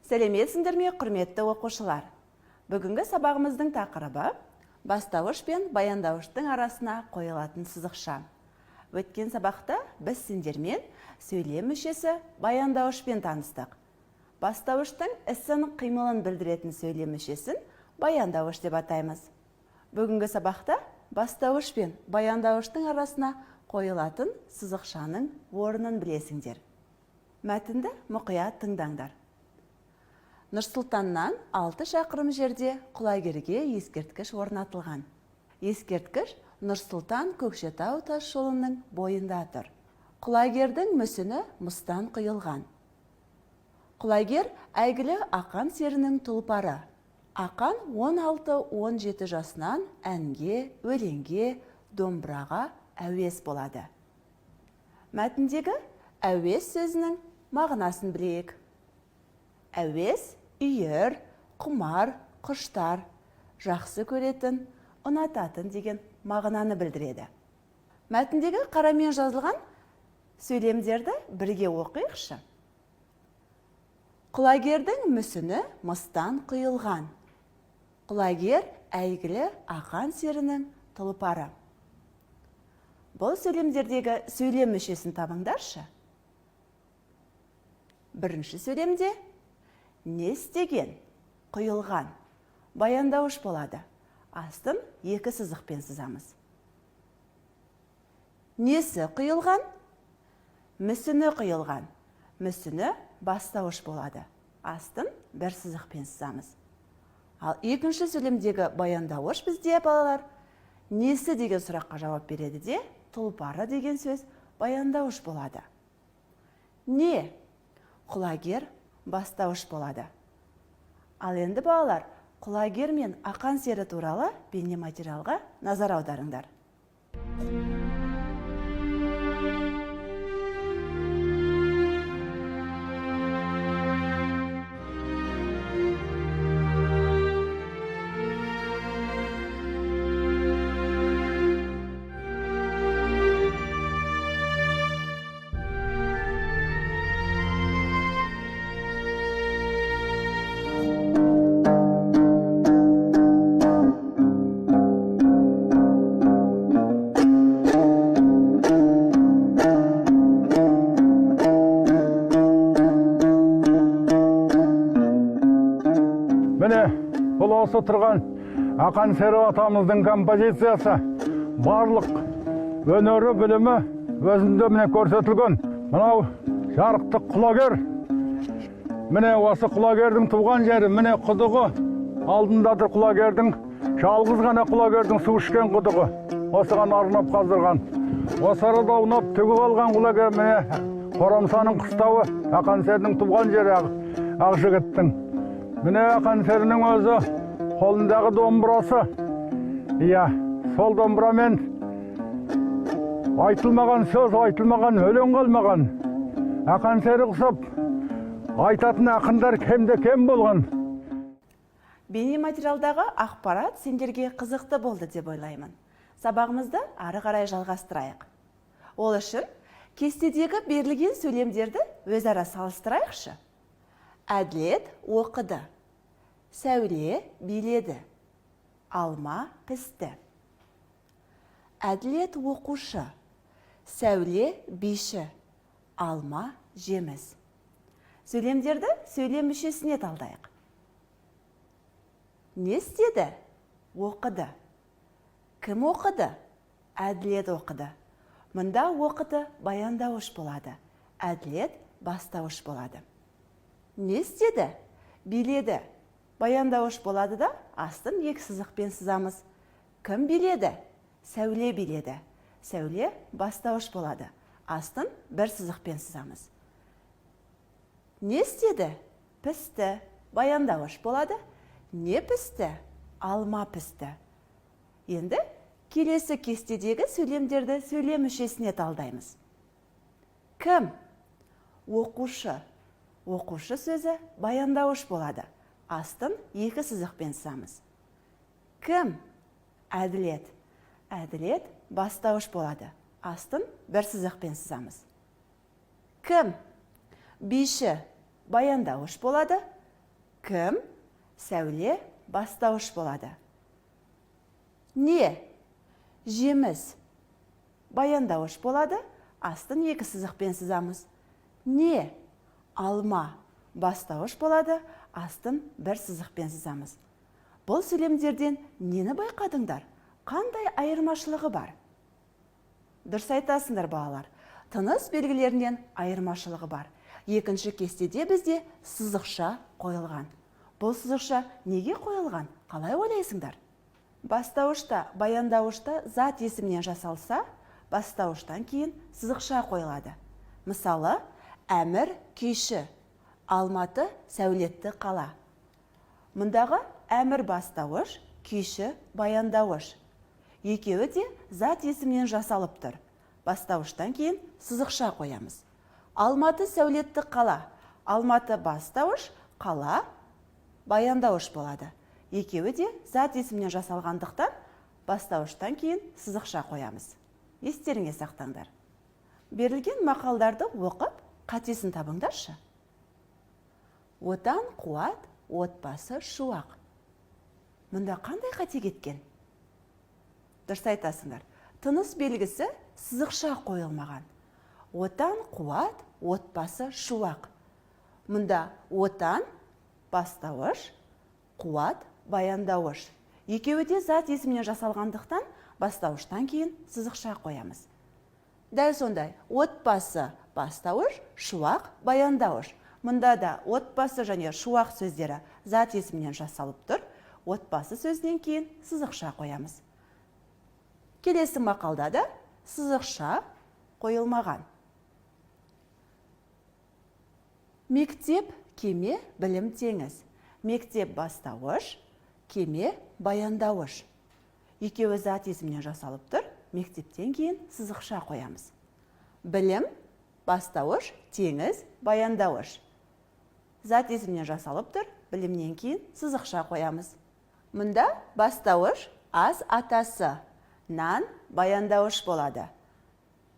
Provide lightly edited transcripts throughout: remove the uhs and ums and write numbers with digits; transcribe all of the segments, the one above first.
Сәлеметсіңдер ме, құрметті оқушылар? Бүгінгі сабағымыздың тақырыбы бастауыш пен баяндауыштың арасына қойылатын сызықша. Өткен сабақта біз сендермен сөйлем мүшесі баяндауышпен таныстық. Бастауыштың ісін қимылын білдіретін сөйлем мүшесін баяндауыш деп атаймыз. Бүгінгі сабақта бастауыш пен баяндауыштың арасына қойылатын сызықшаның орнын білесіңдер. Мәтінді мұқият тыңдаңдар. Нұрсұлтаннан 6 шақырым жерде құлагерге ескерткіш орнатылған. Ескерткіш Нұрсұлтан Көкшетау тас жолының бойында тұр. Құлагердің мүсіні мыстан құйылған. Құлагер әйгілі ақан серінің тұлпары. Ақан 16-17 жасынан әнге, өлеңге, домбыраға әуес болады. Мәтіндегі әуес сөзінің мағынасын білейік. Әуес үйір, құмар, құштар, жақсы көретін, ұнататын деген мағынаны білдіреді. Мәтіндегі қарамен жазылған сөйлемдерді бірге оқиықшы. Құлагердің мүсіні мыстан құйылған. Құлагер әйгілі ақан серінің тұлпары. Бұл сөйлемдердегі сөйлем мүшесін табыңдаршы. Бірінші сөйлемде не істеген, құйылған, баяндауыш болады. Астын 2 сызықпен сызамыз. Несі құйылған? Мүсіні құйылған. Мүсіні бастауыш болады. Астын 1 сызықпен сызамыз. Ал екінші сөйлемдегі баяндауыш бізде, балалар, несі деген сұраққа жауап береді де, тұлпары деген сөз баяндауыш болады. Не? Құлагер бастауыш болады. Ал енді, балалар, құлагер мен ақан сері туралы бейнематериалға назар аударыңдар. Бұл осы тұрған ақан сері атамыздың композициясы. Барлық өнері, білімі өзінде міне көрсетілген. Мынау жарықтық құлагер. Міне осы құлагердің туған жері, міне құдығы. Алдындаdır құлагердің, жалғыз ғана құлагердің су ішкен құдығы. Осыған арнап қаздырған. Осы арада аунап төгіп алған құлагер, міне Қорамсаның қыстауы, ақан серінің туған жері Ақжігіттің. Міне ақан серінің өзі қолындағы домбырасы. Иә, сол домбырамен айтылмаған сөз, айтылмаған өлең қалмаған. Ақан сері құсап, айтатын ақындар кемде кем болған. Бейнематериалдағы ақпарат сендерге қызықты болды деп ойлаймын. Сабағымызды ары қарай жалғастырайық. Ол үшін кестедегі берілген сөйлемдерді өзара салыстырайықшы. Әділет оқыды, сәуле биледі, алма пісті. Әділет оқушы, сәуле биші, алма жеміс. Сөйлемдерді сөйлем мүшесіне талдайық. Не істеді? Оқыды. Кім оқыды? Әділет оқыды. Мұнда оқыды баяндауыш болады. Әділет бастауыш болады. Не істеді? Биледі. Баяндауыш болады да, астын 2 сызықпен сызамыз. Кім биледі? Сәуле биледі. Сәуле бастауыш болады. Астын 1 сызықпен сызамыз. Не істеді? Пісті. Баяндауыш болады. Не пісті? Алма пісті. Енді келесі кестедегі сөйлемдерді сөйлем мүшесіне талдаймыз. Кім? Оқушы. Оқушы сөзі баяндауыш болады. Астын 2 сызықпен сызамыз. Кім? Әділет. Әділет бастауыш болады. Астын 1 сызықпен сызамыз. Кім? Биші баяндауыш болады. кім, сәуле, бастауыш болады. Не, жеміс, баяндауыш болады, астын екі сызықпен сызамыз. Не, алма, бастауыш болады, астын бір сызықпен сызамыз. Бұл сөйлемдерден нені байқадыңдар? Қандай айырмашылығы бар? Дұрыс айтасыңдар балалар. Тыныс белгілерінен айырмашылығы бар. Екінші кестеде бізде сызықша қойылған. Бұл сызықша неге қойылған? Қалай ойлайсыңдар? Бастауышта, баяндауышта зат есімнен жасалса, бастауыштан кейін сызықша қойылады. Мысалы, әмір күйші, Алматы сәулетті қала. Мұндағы әмір бастауыш, күйші баяндауыш. Екеуі де зат есімнен жасалып тұр. Бастауыштан кейін сызықша қоямыз. Алматы сәулетті қала. Алматы бастауыш, қала баяндауыш болады. Екеуі де зат есімнен жасалғандықтан бастауыштан кейін сызықша қоямыз. Естеріңе сақтаңдар. Берілген мақалдарды оқып, қатесін табыңдаршы. Отан қуат, отбасы шуақ. Мұнда қандай қате кеткен? Дұрыс айтасыңдар. Тыныс белгісі сызықша қойылмаған. Отан қуат, отбасы шуақ. Мұнда отан бастауыш, қуат баяндауыш. Екеуі де зат есімнен жасалғандықтан бастауыштан кейін сызықша қоямыз. Дәл сондай, отбасы бастауыш, шуақ баяндауыш. Мұнда да отбасы және шуақ сөздері зат есімнен жасалып тұр. Отбасы сөзінен кейін сызықша қоямыз. Келесі мақалда да сызықша қойылмаған. Мектеп, кеме, білім теңіз. Мектеп бастауыш, кеме баяндауыш. Екеуі зат есімнен жасалып тұр. Мектептен кейін сызықша қоямыз. Білім бастауыш, теңіз баяндауыш. Зат есімнен жасалып тұр. Білімнен кейін сызықша қоямыз. Мұнда бастауыш ас атасы, нан баяндауыш болады.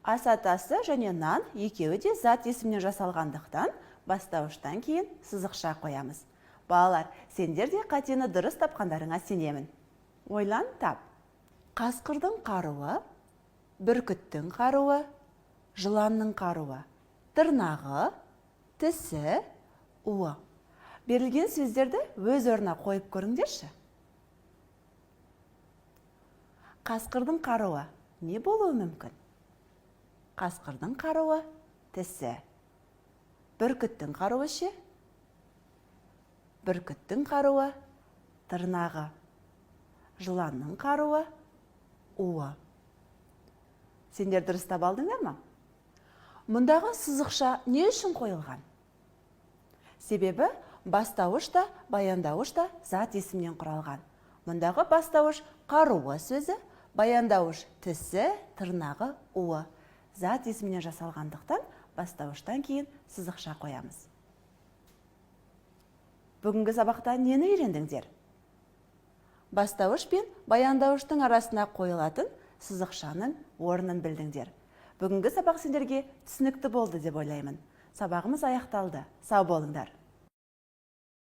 Ас атасы және нан екеуі де зат есімнен жасалғандықтан бастауыштан кейін сызықша қоямыз. Балалар, сендер де қатені дұрыс тапқандарыңа сенемін. Ойлан тап. Қасқырдың қаруы, бүркіттің қаруы, жыланның қаруы, тырнағы, тісі, уы. Берілген сөздерді өз орнына қойып көріңдерші. Қасқырдың қаруы не болуы мүмкін? Қасқырдың қаруы тісі. Бүркіттің қаруы ше? Бүркіттің қаруы тырнағы. Жыланның қаруы уы. Сендер дұрыс таба алдыңдар ма? Мұндағы сызықша не үшін қойылған? Себебі бастауыш та, баяндауыш та зат есімнен құралған. Мұндағы бастауыш қаруы сөзі, баяндауыш тісі, тырнағы, уы. Зат есімнен жасалғандықтан бастауыштан кейін сызықша қоямыз. Бүгінгі сабақта нені үйрендіңдер? Бастауыш пен баяндауыштың арасына қойылатын сызықшаның орнын білдіңдер. Бүгінгі сабақ сендерге түсінікті болды деп ойлаймын. Сабағымыз аяқталды. Сау болыңдар.